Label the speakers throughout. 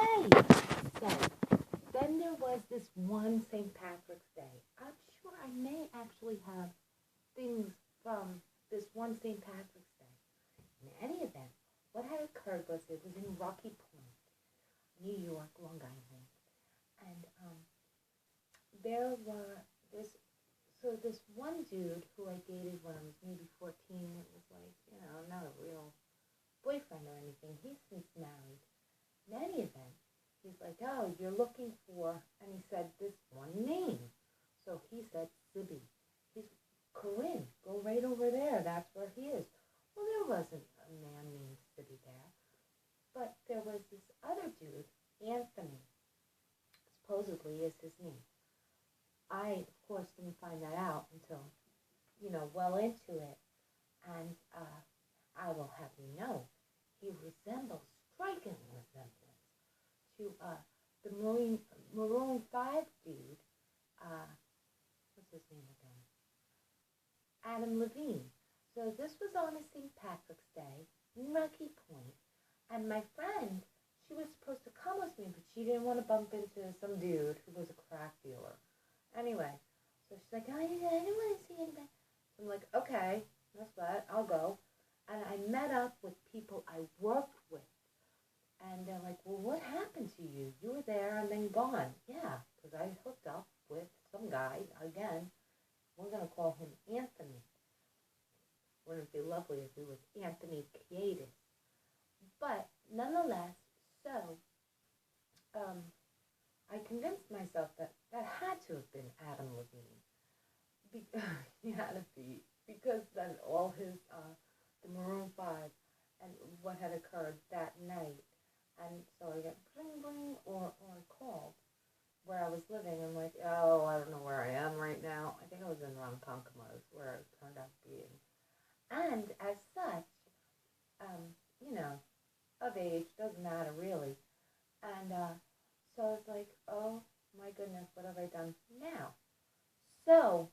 Speaker 1: Okay. So then there was this one St. Patrick's Day. I'm sure I may actually have things from this one St. Patrick's Day. In any event, what had occurred was it was in Rocky Point, New York, Long Island, and there were this one dude who I dated when I was maybe 14. It was like, not a real boyfriend or anything. He's since married. In any event, he's like, oh, you're looking for, and he said this one name. So he said, Sibby. He's Corinne. Go right over there. That's where he is. Well, there wasn't a man named Sibby there. But there was this other dude, Anthony, supposedly is his name. I, of course, didn't find that out until, well into it. And I will have you know, he resembles, striking resemblance to the Maroon 5 dude. What's his name again? Adam Levine. So this was on a St. Patrick's Day in Rocky Point. And my friend, she was supposed to come with me, but she didn't want to bump into some dude who was a crack dealer. Anyway, so she's like, oh, I didn't want to see anybody. So I'm like, okay, that's what, I'll go. And I met up with people I worked with. And they're like, well, what happened to you? You were there and then gone. Yeah, because I hooked up with some guy, again. We're going to call him Anthony. Wouldn't it be lovely if he was Anthony Kiedis? But nonetheless, so I convinced myself that had to have been Adam Levine. He had to be, because then all his, the Maroon 5 and what had occurred that night. And so I got bling bling, or I called where I was living. I'm like, oh, I don't know where I am right now. I think I was in Ronkonkoma, where it turned out being. And as such, of age, doesn't matter really. And so I was like, oh my goodness, what have I done now? So,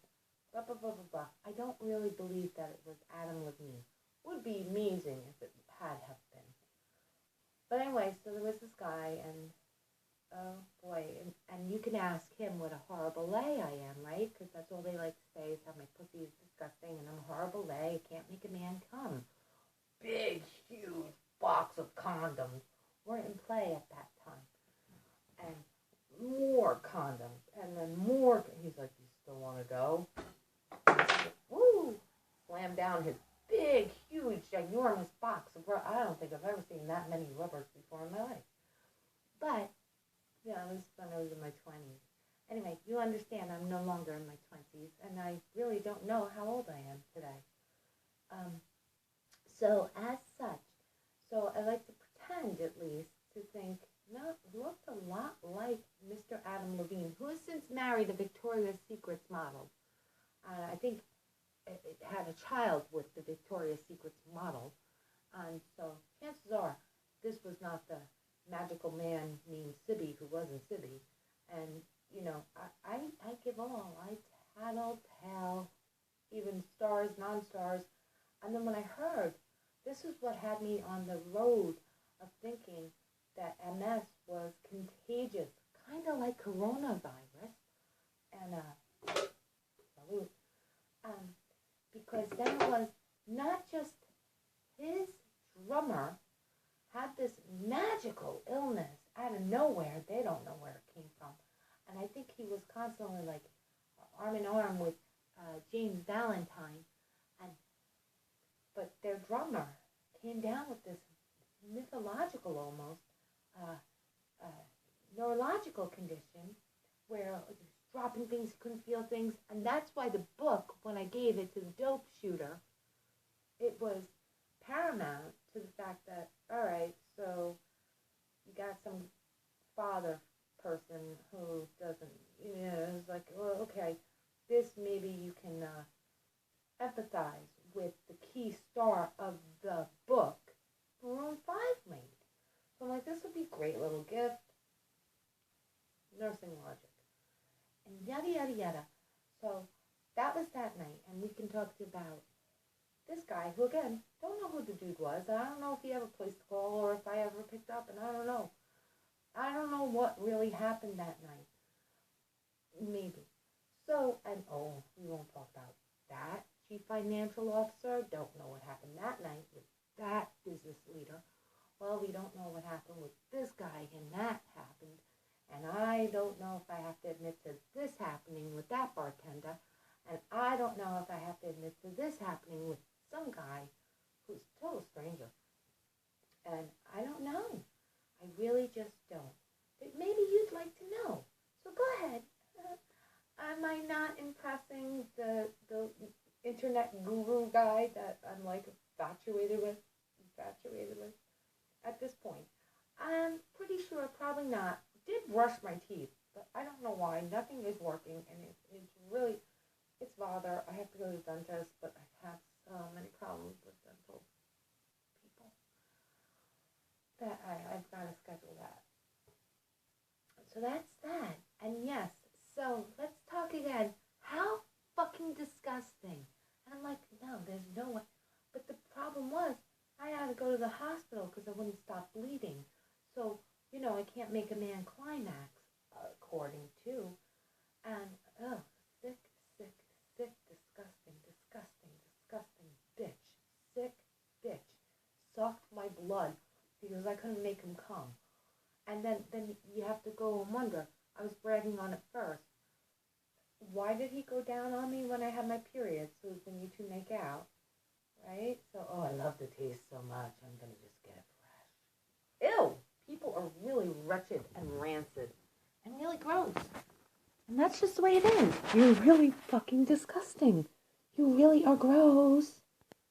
Speaker 1: blah, blah, blah, blah, blah. I don't really believe that it was Adam Levine. Would be amazing if it had have been. But anyway, so there was this guy, and oh boy, and you can ask him what a horrible lay I am, right? Because that's all they like to say is how my pussy is disgusting and I'm a horrible lay. I can't make a man come. Big, huge box of condoms weren't in play at that time. And more condoms, and then more. He's like, you still want to go? Woo! Slammed down his big, huge, ginormous box of rubber. I don't think I've ever seen that many rubbers before in my life. But, it was when I was in my 20s. Anyway, you understand I'm no longer in my 20s, and I really don't know how old I am today. So, as such, I like to pretend, at least, to think, no, it looked a lot like Mr. Adam Levine, who has since married a Victoria's Secret model. I think it had a child with the Victoria's Secret model. And so chances are this was not the magical man named Sibby who wasn't Sibby. And, I give all. I tattle, tell, even stars, non-stars. And then when I heard, this is what had me on the road of thinking that MS was contagious, kind of like coronavirus. And, salute. Because then it was not just his drummer had this magical illness out of nowhere. They don't know where it came from. And I think he was constantly like arm in arm with James Valentine. But their drummer came down with this mythological almost neurological condition where he was dropping things, couldn't feel things. And that's why the book, when I gave it to the dope shooter, it was paramount to the fact that, all right, so you got some father person who doesn't, it's like, well, okay, this maybe you can empathize with the key star of the book Maroon 5 made. So I'm like, this would be a great little gift. Nursing logic. And yada, yada, yada. So that was that night, and we can talk about this guy who, again, don't know who the dude was. I don't know if he ever placed a call or if I ever picked up, and I don't know. I don't know what really happened that night. Maybe. So, and we won't talk about that. Chief financial officer, don't know what happened that night with that business leader. Well, we don't know what happened with this guy, and that happened. And I don't know if I have to admit to this happening with that bartender. And I don't know if I have to admit to this happening with some guy who's a total stranger. And I don't know. I really just don't. But maybe you'd like to know. So go ahead. Am I not impressing the internet guru guy that I'm like infatuated with at this point? I'm pretty sure probably not. Did brush my teeth, but I don't know why. Nothing is working, and it's really, it's bother. I have to go to the dentist, but I've had so many problems with dental people that I've got to schedule that. So that's that. And yes, so let's talk again. How fucking disgusting. And I'm like, no, there's no way. But the problem was, I had to go to the hospital because I wouldn't stop bleeding. So, I can't make a man climax, according to. And, sick, sick, sick, disgusting, disgusting, disgusting bitch. Sick bitch. Sucked my blood because I couldn't make him come. And then you have to go and wonder. I was bragging on it first. Why did he go down on me when I had my period? So then you two make out, right? So, I love the taste so much. I'm going to just get it fresh. Ew! People are really wretched and rancid and really gross. And that's just the way it is. You're really fucking disgusting. You really are gross.